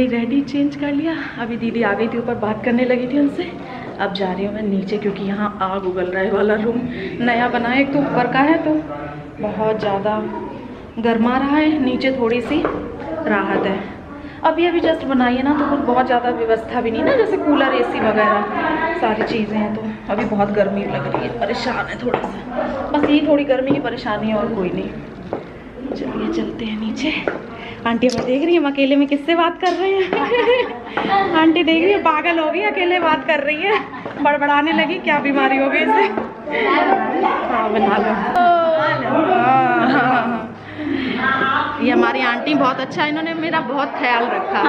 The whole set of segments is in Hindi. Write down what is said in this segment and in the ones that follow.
रेडी चेंज कर लिया। अभी दीदी आ गई थी ऊपर, बात करने लगी थी उनसे। अब जा रही हूँ मैं नीचे क्योंकि यहाँ आग उगल रहा है। वाला रूम नया बना है, एक तो ऊपर का है तो बहुत ज़्यादा गर्मा रहा है, नीचे थोड़ी सी राहत है। अभी अभी जस्ट बनाई है ना, तो कुछ बहुत ज़्यादा व्यवस्था भी नहीं ना, जैसे कूलर एसी वगैरह सारी चीज़ें हैं। तो अभी बहुत गर्मी लग रही है, परेशान है थोड़ा सा, बस यही थोड़ी गर्मी की परेशानी है और कोई नहीं। चलिए चलते हैं नीचे। आंटी हमें देख रही है, हम अकेले में किससे बात कर रहे हैं। आंटी देख रही है, पागल हो गई, अकेले बात कर रही है, बड़बड़ाने लगी। क्या बीमारी हो गई इसे? हाँ बना लो। ये हमारी आंटी बहुत अच्छा, इन्होंने मेरा बहुत ख्याल रखा,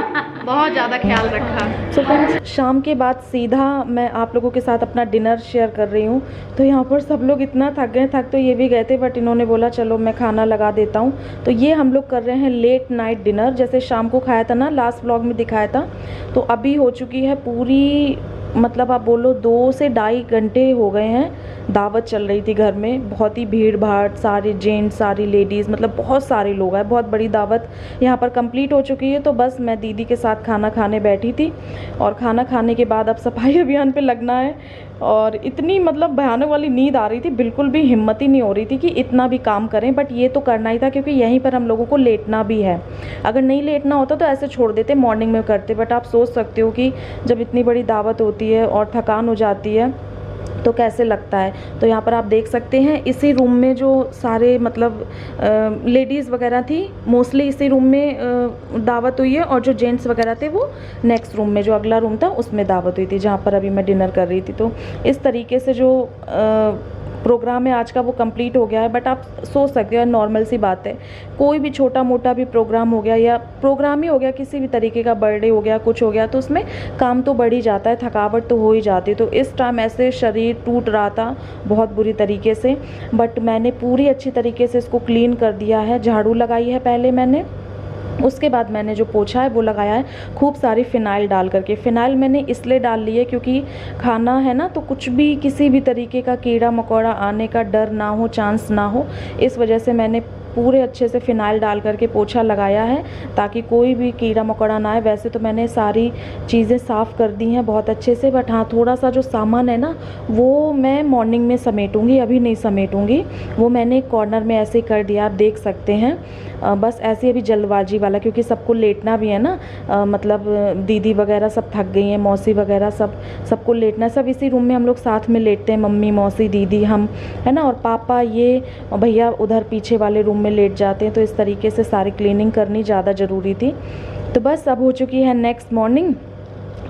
बहुत ज़्यादा ख्याल रखा। सो फ्रेंड्स, शाम के बाद सीधा मैं आप लोगों के साथ अपना डिनर शेयर कर रही हूँ। तो यहाँ पर सब लोग इतना थक गए, थक तो ये भी गए थे, बट इन्होंने बोला चलो मैं खाना लगा देता हूँ। तो ये हम लोग कर रहे हैं लेट नाइट डिनर, जैसे शाम को खाया था ना, लास्ट व्लॉग में दिखाया था। तो अभी हो चुकी है पूरी, मतलब आप बोलो 2 से ढाई घंटे हो गए हैं। दावत चल रही थी घर में, बहुत ही भीड़ भाड़, सारे जेंट्स सारी लेडीज़, मतलब बहुत सारे लोग हैं, बहुत बड़ी दावत यहाँ पर कंप्लीट हो चुकी है। तो बस मैं दीदी के साथ खाना खाने बैठी थी और खाना खाने के बाद अब सफाई अभियान पे लगना है। और इतनी मतलब भयानक वाली नींद आ रही थी, बिल्कुल भी हिम्मत ही नहीं हो रही थी कि इतना भी काम करें, बट ये तो करना ही था क्योंकि यहीं पर हम लोगों को लेटना भी है। अगर नहीं लेटना होता तो ऐसे छोड़ देते, मॉर्निंग में करते। बट आप सोच सकते हो कि जब इतनी बड़ी दावत होती है और थकान हो जाती है तो कैसे लगता है। तो यहाँ पर आप देख सकते हैं, इसी रूम में जो सारे मतलब लेडीज़ वगैरह थी, मोस्टली इसी रूम में दावत हुई है, और जो जेंट्स वगैरह थे वो नेक्स्ट रूम में, जो अगला रूम था उसमें दावत हुई थी, जहाँ पर अभी मैं डिनर कर रही थी। तो इस तरीके से जो प्रोग्राम है आज का वो कंप्लीट हो गया है। बट आप सोच सकते हो, नॉर्मल सी बात है, कोई भी छोटा मोटा भी प्रोग्राम हो गया या प्रोग्राम ही हो गया, किसी भी तरीके का बर्थडे हो गया, कुछ हो गया, तो उसमें काम तो बढ़ ही जाता है, थकावट तो हो ही जाती है। तो इस टाइम ऐसे शरीर टूट रहा था बहुत बुरी तरीके से, बट मैंने पूरी अच्छी तरीके से इसको क्लीन कर दिया है। झाड़ू लगाई है पहले मैंने, उसके बाद मैंने जो पोछा है वो लगाया है खूब सारी फ़िनाइल डाल करके। फ़िनाइल मैंने इसलिए डाल ली है क्योंकि खाना है ना, तो कुछ भी किसी भी तरीके का कीड़ा मकोड़ा आने का डर ना हो, चांस ना हो, इस वजह से मैंने पूरे अच्छे से फ़िनाइल डाल करके पोछा लगाया है ताकि कोई भी कीड़ा मकोड़ा ना आए। वैसे तो मैंने सारी चीज़ें साफ़ कर दी हैं बहुत अच्छे से, बट हाँ थोड़ा सा जो सामान है ना वो मैं मॉर्निंग में समेटूंगी, अभी नहीं समेटूंगी। वो मैंने एक कॉर्नर में ऐसे कर दिया, आप देख सकते हैं। बस ऐसे अभी जल्दबाजी वाला, क्योंकि सबको लेटना भी है ना, मतलब दीदी वगैरह सब थक गई हैं, मौसी वगैरह सबको लेटना है। सब इसी रूम में हम लोग साथ में लेटते हैं, मम्मी मौसी दीदी हम, है ना, और पापा ये भैया उधर पीछे वाले रूम में लेट जाते हैं। तो इस तरीके से सारी क्लीनिंग करनी ज़्यादा ज़रूरी थी। तो बस अब हो चुकी है नेक्स्ट मॉर्निंग,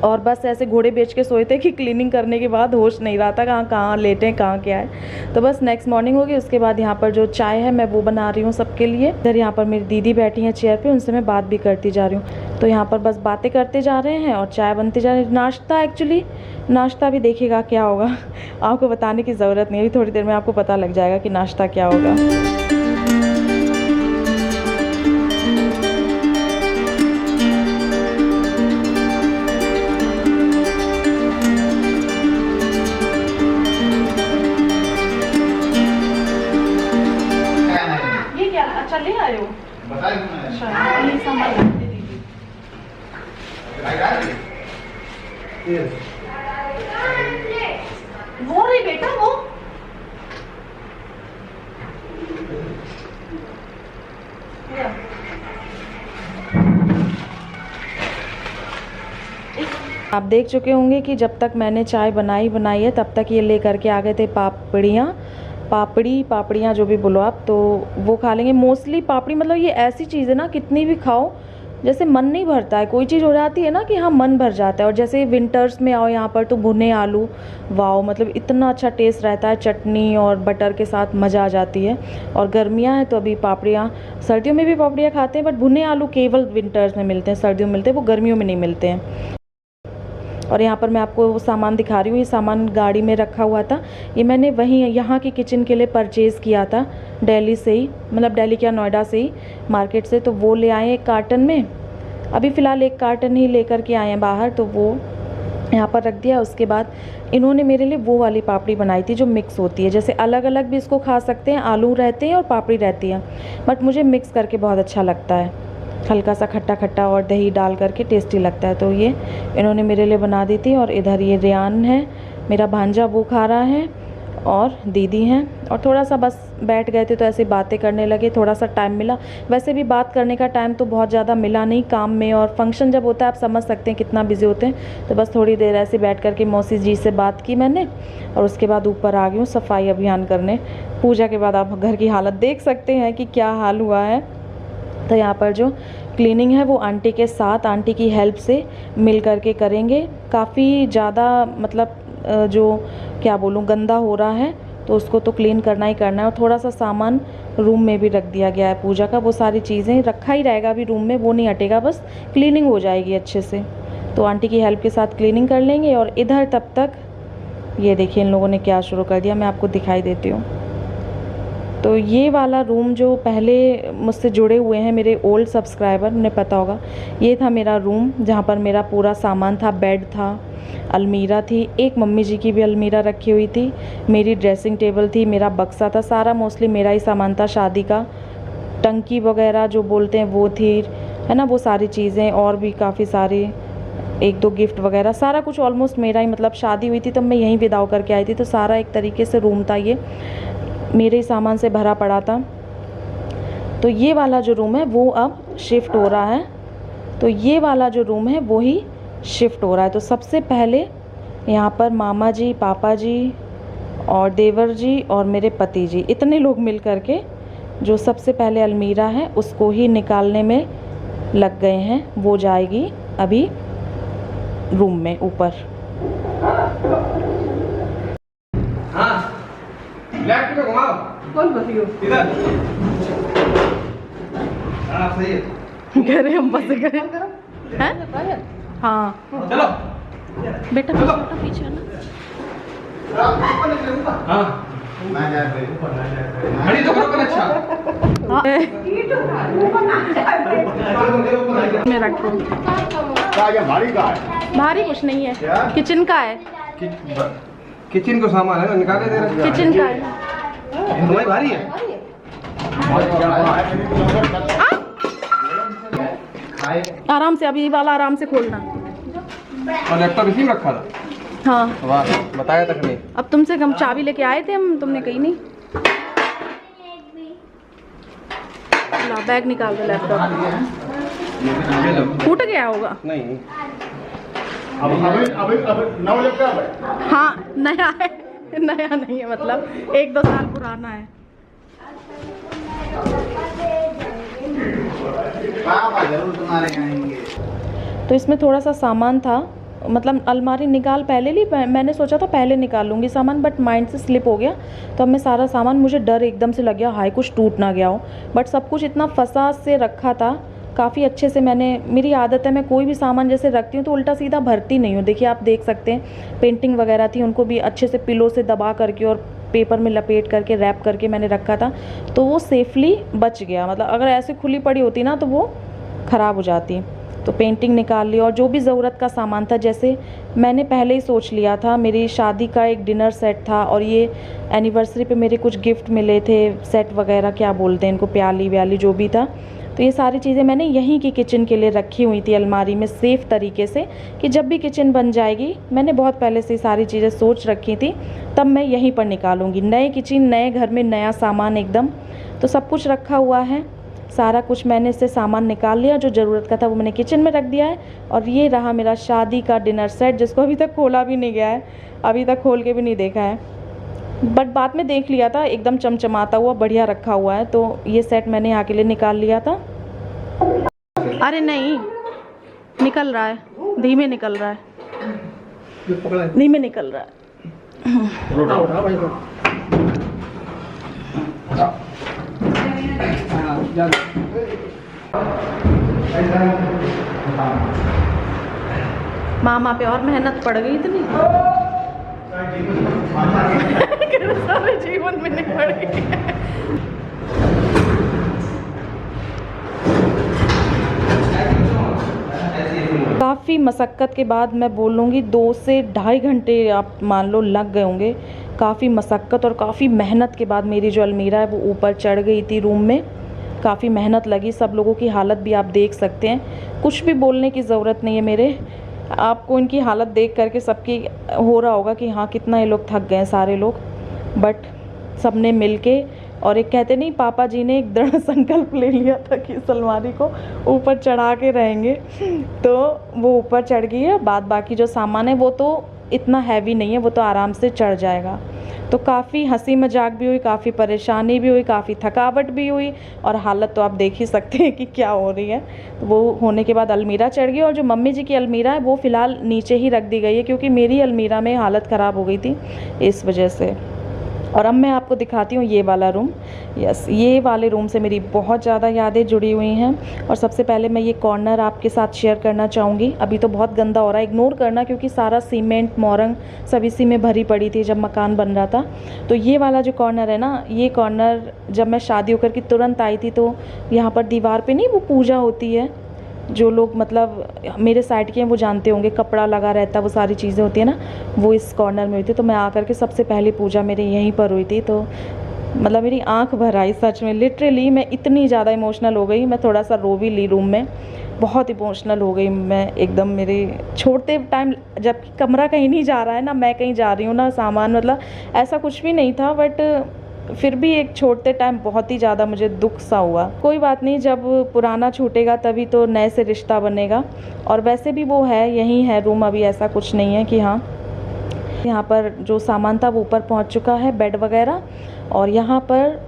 और बस ऐसे घोड़े बेच के सोए थे कि क्लीनिंग करने के बाद होश नहीं रहा था कहाँ लेटें कहाँ क्या है। तो बस नेक्स्ट मॉर्निंग होगी। उसके बाद यहाँ पर जो चाय है मैं वो बना रही हूँ सबके लिए। इधर यहाँ पर मेरी दीदी बैठी हैं चेयर पे, उनसे मैं बात भी करती जा रही हूँ। तो यहाँ पर बस बातें करते जा रहे हैं और चाय बनती जा रही है। नाश्ता एक्चुअली नाश्ता भी देखिएगा क्या होगा, आपको बताने की ज़रूरत नहीं है, थोड़ी देर में आपको पता लग जाएगा कि नाश्ता क्या होगा। अच्छा ले आए हो? अच्छा ये सामान रख दे दीजिए। वो नहीं बेटा, वो आप देख चुके होंगे कि जब तक मैंने चाय बनाई है तब तक ये लेकर के आ गए थे पापड़ियाँ जो भी बोलो आप, तो वो खा लेंगे। मोस्टली पापड़ी मतलब ये ऐसी चीज़ है ना, कितनी भी खाओ जैसे मन नहीं भरता है। कोई चीज़ हो जाती है ना कि हाँ मन भर जाता है। और जैसे विंटर्स में आओ यहाँ पर तो भुने आलू, वाओ, मतलब इतना अच्छा टेस्ट रहता है, चटनी और बटर के साथ मज़ा आ जाती है। और गर्मियाँ हैं तो अभी पापड़ियाँ, सर्दियों में भी पापड़ियाँ खाते हैं, बट भुने आलू केवल विंटर्स में मिलते हैं, सर्दियों में मिलते हैं, वो गर्मियों में नहीं मिलते हैं। और यहाँ पर मैं आपको वो सामान दिखा रही हूँ, ये सामान गाड़ी में रखा हुआ था, ये मैंने वहीं यहाँ की किचन के लिए परचेज़ किया था दिल्ली से ही, मतलब दिल्ली क्या नोएडा से ही, मार्केट से। तो वो ले आए एक कार्टन में, अभी फ़िलहाल एक कार्टन ही लेकर के आए हैं बाहर, तो वो यहाँ पर रख दिया। उसके बाद इन्होंने मेरे लिए वो वाली पापड़ी बनाई थी जो मिक्स होती है, जैसे अलग अलग भी इसको खा सकते हैं, आलू रहते हैं और पापड़ी रहती है, बट मुझे मिक्स करके बहुत अच्छा लगता है। हल्का सा खट्टा खट्टा और दही डाल करके टेस्टी लगता है। तो ये इन्होंने मेरे लिए बना दी थी। और इधर ये रेयान है मेरा भांजा, वो खा रहा है, और दीदी हैं। और थोड़ा सा बस बैठ गए थे तो ऐसे बातें करने लगे, थोड़ा सा टाइम मिला। वैसे भी बात करने का टाइम तो बहुत ज़्यादा मिला नहीं, काम में, और फंक्शन जब होता है आप समझ सकते हैं कितना बिजी होते हैं। तो बस थोड़ी देर ऐसे बैठ करके मौसी जी से बात की मैंने, और उसके बाद ऊपर आ गई हूँ सफाई अभियान करने। पूजा के बाद आप घर की हालत देख सकते हैं कि क्या हाल हुआ है। तो यहाँ पर जो क्लीनिंग है वो आंटी के साथ, आंटी की हेल्प से मिल करके करेंगे। काफ़ी ज़्यादा मतलब जो क्या बोलूँ गंदा हो रहा है, तो उसको तो क्लीन करना ही करना है। और थोड़ा सा सामान रूम में भी रख दिया गया है पूजा का, वो सारी चीज़ें रखा ही रहेगा अभी रूम में, वो नहीं हटेगा, बस क्लीनिंग हो जाएगी अच्छे से। तो आंटी की हेल्प के साथ क्लीनिंग कर लेंगे। और इधर तब तक ये देखिए इन लोगों ने क्या शुरू कर दिया, मैं आपको दिखाई देती हूँ। तो ये वाला रूम जो पहले मुझसे जुड़े हुए हैं मेरे ओल्ड सब्सक्राइबर, उन्हें पता होगा, ये था मेरा रूम जहाँ पर मेरा पूरा सामान था। बेड था, अलमीरा थी, एक मम्मी जी की भी अलमीरा रखी हुई थी, मेरी ड्रेसिंग टेबल थी, मेरा बक्सा था, सारा मोस्टली मेरा ही सामान था शादी का। टंकी वगैरह जो बोलते हैं वो थी, है ना, वो सारी चीज़ें, और भी काफ़ी सारे एक दो गिफ्ट वगैरह, सारा कुछ ऑलमोस्ट मेरा ही। मतलब शादी हुई थी तब मैं यहीं विदाउ करके आई थी, तो सारा एक तरीके से रूम था ये मेरे ही सामान से भरा पड़ा था। तो ये वाला जो रूम है वो अब शिफ्ट हो रहा है, तो ये वाला जो रूम है वो ही शिफ्ट हो रहा है। तो सबसे पहले यहाँ पर मामा जी, पापा जी और देवर जी और मेरे पति जी, इतने लोग मिल करके जो सबसे पहले अलमीरा है उसको ही निकालने में लग गए हैं। वो जाएगी अभी रूम में ऊपर। हाँ, लेफ्ट में घुमाओ। कौन फंसी हो? इधर। हाँ, सही है। कह रहे हम बस गए हैं। हाँ चलो। बेटा चलो। पीछे है ना। हाँ। खड़ी तो करो पर अच्छा। मैं रखो। भारी का है? भारी कुछ नहीं है, किचन का है। किचन को सामान है ना, निकाले दे रहे। किचन का है। तुम्हारी भारी है। आराम से, अभी वाला आराम से खोलना। और लैपटॉप इसी में रखा था। हाँ, वाह, बताया तक नहीं। अब तुमसे हम चाबी लेके आए थे हम, तुमने कही नहीं। ला बैग निकाल दो, लैपटॉप फूट गया होगा। नहीं, अब नौ लग गया। हाँ नया है, नया नहीं है, मतलब एक दो साल पुराना है। जरूर तुम्हारे आएंगे। तो इसमें थोड़ा सा सामान था, मतलब अलमारी निकाल पहले ली, मैंने सोचा था पहले निकाल लूँगी सामान, बट माइंड से स्लिप हो गया। तो अब मैं सारा सामान, मुझे डर एकदम से लग गया हाय कुछ टूट ना गया हो, बट सब कुछ इतना फंसा से रखा था काफ़ी अच्छे से। मेरी आदत है मैं कोई भी सामान जैसे रखती हूँ तो उल्टा सीधा भरती नहीं हूँ। देखिए आप देख सकते हैं, पेंटिंग वगैरह थी, उनको भी अच्छे से पिलो से दबा करके और पेपर में लपेट करके रैप करके मैंने रखा था, तो वो सेफली बच गया। मतलब अगर ऐसे खुली पड़ी होती ना तो वो ख़राब हो जाती। तो पेंटिंग निकाल ली, और जो भी ज़रूरत का सामान था, जैसे मैंने पहले ही सोच लिया था, मेरी शादी का एक डिनर सेट था, और ये एनिवर्सरी पे मेरे कुछ गिफ्ट मिले थे, सेट वगैरह क्या बोलते हैं इनको, प्याली व्याली जो भी था। तो ये सारी चीज़ें मैंने यहीं की किचन के लिए रखी हुई थी अलमारी में, सेफ़ तरीके से, कि जब भी किचन बन जाएगी, मैंने बहुत पहले से सारी चीज़ें सोच रखी थी, तब मैं यहीं पर निकालूंगी। नए किचन, नए घर में नया सामान एकदम, तो सब कुछ रखा हुआ है। सारा कुछ मैंने इससे सामान निकाल लिया, जो ज़रूरत का था वो मैंने किचन में रख दिया है। और ये रहा मेरा शादी का डिनर सेट, जिसको अभी तक खोला भी नहीं गया है, अभी तक खोल के भी नहीं देखा है, बट बाद में देख लिया था, एकदम चमचमाता हुआ बढ़िया रखा हुआ है। तो ये सेट मैंने यहाँ के लिए निकाल लिया था। अरे नहीं, निकल रहा है, धीमे निकल रहा है, धीमे निकल रहा है। मामा पे और मेहनत पड़ गई इतनी। सारे जीवन में नहीं पड़ गई। काफ़ी मशक्क़त के बाद मैं बोलूँगी 2 से ढाई घंटे आप मान लो लग गए होंगे। काफ़ी मशक्क़त और काफ़ी मेहनत के बाद मेरी जो अलमीरा है वो ऊपर चढ़ गई थी रूम में। काफ़ी मेहनत लगी, सब लोगों की हालत भी आप देख सकते हैं। कुछ भी बोलने की ज़रूरत नहीं है मेरे, आपको इनकी हालत देख करके सबकी हो रहा होगा कि हाँ कितना ये लोग थक गए सारे लोग। बट सबने मिलके, और एक कहते नहीं, पापा जी ने एक दृढ़ संकल्प ले लिया था कि इस अलमारी को ऊपर चढ़ा के रहेंगे, तो वो ऊपर चढ़ गई है। बाद बाकी जो सामान है वो तो इतना हैवी नहीं है, वो तो आराम से चढ़ जाएगा। तो काफ़ी हंसी मजाक भी हुई, काफ़ी परेशानी भी हुई, काफ़ी थकावट भी हुई, और हालत तो आप देख ही सकते हैं कि क्या हो रही है। तो वो होने के बाद अलमीरा चढ़ गई, और जो मम्मी जी की अलमीरा है वो फ़िलहाल नीचे ही रख दी गई है, क्योंकि मेरी अलमीरा में हालत ख़राब हो गई थी इस वजह से। और अब मैं आपको दिखाती हूँ ये वाला रूम। यस, ये वाले रूम से मेरी बहुत ज़्यादा यादें जुड़ी हुई हैं। और सबसे पहले मैं ये कॉर्नर आपके साथ शेयर करना चाहूँगी। अभी तो बहुत गंदा हो रहा है, इग्नोर करना, क्योंकि सारा सीमेंट मोरंग सब इसी में भरी पड़ी थी जब मकान बन रहा था। तो ये वाला जो कॉर्नर है ना, ये कॉर्नर जब मैं शादी होकर के तुरंत आई थी, तो यहाँ पर दीवार पर नहीं वो पूजा होती है, जो लोग मतलब मेरे साइड के हैं वो जानते होंगे, कपड़ा लगा रहता है, वो सारी चीज़ें होती है ना, वो इस कॉर्नर में हुई थी। तो मैं आकर के सबसे पहली पूजा मेरी यहीं पर हुई थी। तो मतलब मेरी आंख भर आई सच में, लिटरली मैं इतनी ज़्यादा इमोशनल हो गई, मैं थोड़ा सा रो भी ली रूम में, बहुत इमोशनल हो गई मैं एकदम। मेरे छोड़ते टाइम, जबकि कमरा कहीं नहीं जा रहा है ना, मैं कहीं जा रही हूँ ना, सामान मतलब ऐसा कुछ भी नहीं था, बट फिर भी एक छोड़ते टाइम बहुत ही ज़्यादा मुझे दुख सा हुआ। कोई बात नहीं, जब पुराना छूटेगा तभी तो नए से रिश्ता बनेगा। और वैसे भी वो है, यहीं है रूम, अभी ऐसा कुछ नहीं है कि हाँ। यहाँ पर जो सामान था वो ऊपर पहुँच चुका है, बेड वगैरह। और यहाँ पर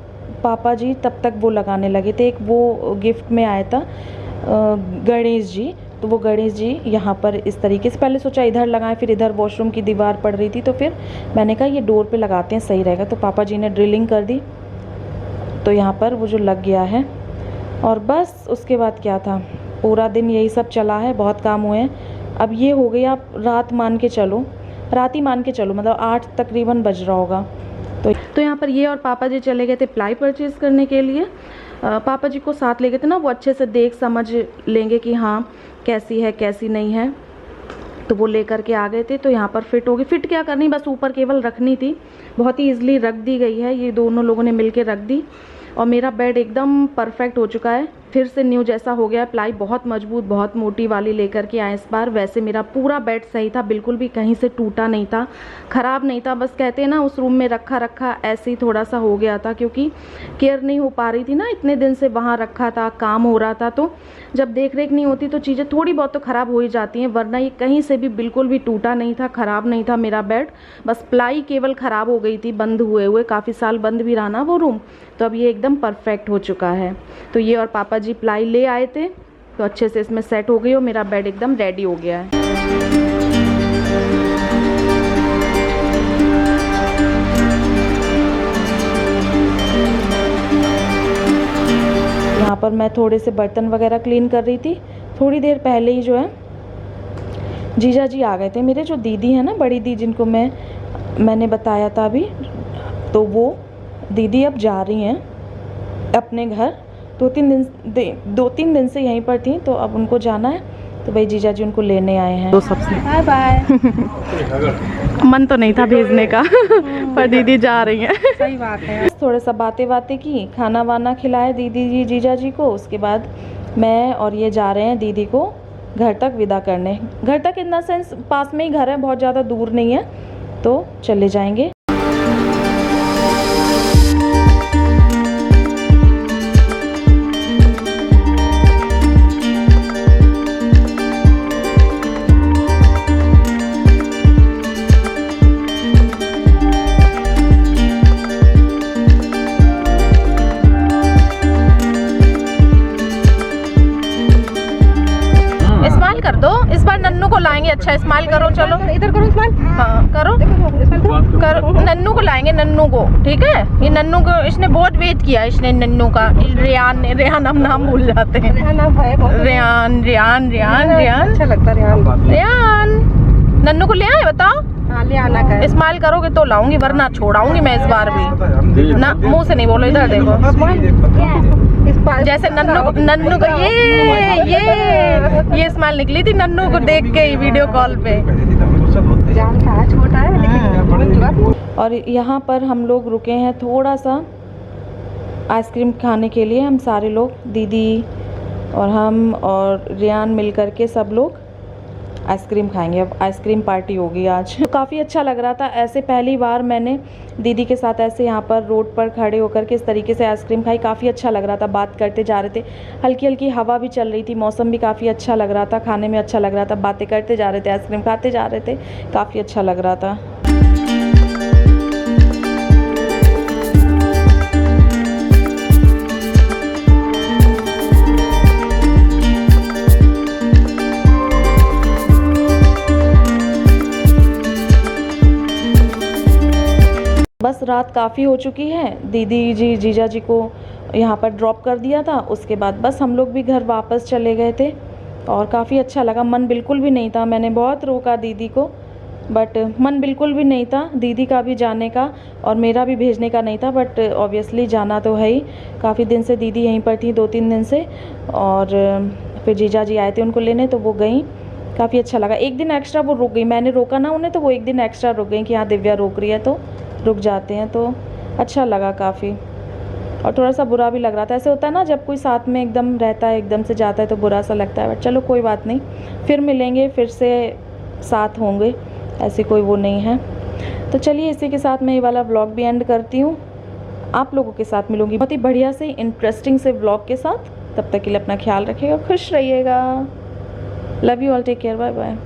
पापा जी तब तक वो लगाने लगे थे, एक वो गिफ्ट में आया था गणेश जी, तो वो गणेश जी यहाँ पर इस तरीके से, पहले सोचा इधर लगाएं, फिर इधर वॉशरूम की दीवार पड़ रही थी, तो फिर मैंने कहा ये डोर पे लगाते हैं, सही रहेगा। तो पापा जी ने ड्रिलिंग कर दी, तो यहाँ पर वो जो लग गया है। और बस उसके बाद क्या था, पूरा दिन यही सब चला है, बहुत काम हुए हैं। अब ये हो गई, आप रात मान के चलो, रात ही मान के चलो, मतलब 8 तकरीबन बज रहा होगा। तो यहाँ पर ये और पापा जी चले गए थे प्लाई परचेज़ करने के लिए। पापा जी को साथ ले गए थे ना, वो अच्छे से देख समझ लेंगे कि हाँ कैसी है कैसी नहीं है, तो वो लेकर के आ गए थे। तो यहाँ पर फिट होगी, फिट क्या करनी, बस ऊपर केवल रखनी थी, बहुत ही ईजिली रख दी गई है, ये दोनों लोगों ने मिलके रख दी। और मेरा बेड एकदम परफेक्ट हो चुका है, फिर से न्यू जैसा हो गया। प्लाई बहुत मजबूत, बहुत मोटी वाली लेकर के आए इस बार। वैसे मेरा पूरा बेड सही था, बिल्कुल भी कहीं से टूटा नहीं था, ख़राब नहीं था। बस कहते हैं ना, उस रूम में रखा रखा ऐसे ही थोड़ा सा हो गया था, क्योंकि केयर नहीं हो पा रही थी ना, इतने दिन से वहाँ रखा था, काम हो रहा था, तो जब देख रेख नहीं होती तो चीज़ें थोड़ी बहुत तो ख़राब हो ही जाती हैं। वरना ये कहीं से भी बिल्कुल भी टूटा नहीं था, ख़राब नहीं था मेरा बेड। बस प्लाई केवल ख़राब हो गई थी, बंद हुए काफ़ी साल बंद भी रहा ना वो रूम, तो अब ये एकदम परफेक्ट हो चुका है। तो ये और पापा जी प्लाई ले आए थे, तो अच्छे से इसमें सेट हो गई और मेरा बेड एकदम रेडी हो गया है। यहाँ पर मैं थोड़े से बर्तन वगैरह क्लीन कर रही थी। थोड़ी देर पहले ही जो है जीजा जी आ गए थे मेरे, जो दीदी है ना, बड़ी दी, जिनको मैंने बताया था अभी, तो वो दीदी अब जा रही हैं अपने घर। 2-3 दिन से यहीं पर थी, तो अब उनको जाना है, तो भाई जीजा जी उनको लेने आए हैं। तो सबसे बाय बाय। मन तो नहीं था भेजने का पर दीदी जा रही हैं। सही बात है। थोड़ा सा बातें की, खाना वाना खिलाए दीदी जी जीजा जी को। उसके बाद मैं और ये जा रहे हैं दीदी को घर तक विदा करने। घर तक इन द सेंस पास में ही घर है, बहुत ज़्यादा दूर नहीं है, तो चले जाएंगे। कर दो, इस बार नन्नू को लाएंगे। अच्छा स्माइल करो, चलो इधर करो स्माइल। हाँ करो, करो, नन्नू को लाएंगे, नन्नू को, ठीक है। ये नन्नू को इसने बहुत वेट किया, इसने नन्नू का। रेहान हम नाम भूल जाते हैं, रेहान अच्छा लगता है रेहान। नन्नू को ले आए, बताओ। हाँ, ले आना का। स्माइल करोगे तो लाऊंगी, वरना छोड़ाऊंगी मैं इस बार भी ना। मुंह से नहीं बोलो, इधर देखो। जैसे नन्नू को ये स्माइल निकली थी नन्नू को देख के ही वीडियो कॉल पे। छोटा है लेकिन। और यहाँ पर हम लोग रुके हैं थोड़ा सा आइसक्रीम खाने के लिए हम सारे लोग, दीदी और हम और रियान मिल कर के सब लोग आइसक्रीम खाएंगे। अब आइसक्रीम पार्टी होगी आज। तो काफ़ी अच्छा लग रहा था। ऐसे पहली बार मैंने दीदी के साथ ऐसे यहाँ पर रोड पर खड़े होकर के इस तरीके से आइसक्रीम खाई। काफ़ी अच्छा लग रहा था। बात करते जा रहे थे, हल्की हल्की हवा भी चल रही थी, मौसम भी काफ़ी अच्छा लग रहा था, खाने में अच्छा लग रहा था, बातें करते जा रहे थे, आइसक्रीम खाते जा रहे थे, काफ़ी अच्छा लग रहा था। बस रात काफ़ी हो चुकी है। दीदी जी जीजा जी को यहाँ पर ड्रॉप कर दिया था, उसके बाद बस हम लोग भी घर वापस चले गए थे और काफ़ी अच्छा लगा। मन बिल्कुल भी नहीं था, मैंने बहुत रोका दीदी को, बट मन बिल्कुल भी नहीं था दीदी का भी जाने का और मेरा भी भेजने का नहीं था, बट ऑब्वियसली जाना तो है ही। काफ़ी दिन से दीदी यहीं पर थी, 2-3 दिन से, और फिर जीजा जी आए थे उनको लेने, तो वो गई। काफ़ी अच्छा लगा। एक दिन एक्स्ट्रा वो रुक गई, मैंने रोका ना उन्हें, तो वो एक दिन एक्स्ट्रा रुक गई कि हाँ दिव्या रोक रही है तो रुक जाते हैं, तो अच्छा लगा काफ़ी। और थोड़ा सा बुरा भी लग रहा था। ऐसे होता है ना, जब कोई साथ में एकदम रहता है, एकदम से जाता है तो बुरा सा लगता है, बट चलो कोई बात नहीं, फिर मिलेंगे, फिर से साथ होंगे, ऐसी कोई वो नहीं है। तो चलिए इसी के साथ मैं ये वाला व्लॉग भी एंड करती हूँ। आप लोगों के साथ मिलूँगी बहुत ही बढ़िया से इंटरेस्टिंग से व्लॉग के साथ। तब तक के लिए अपना ख्याल रखिएगा, खुश रहिएगा। Love you all, take care, bye bye.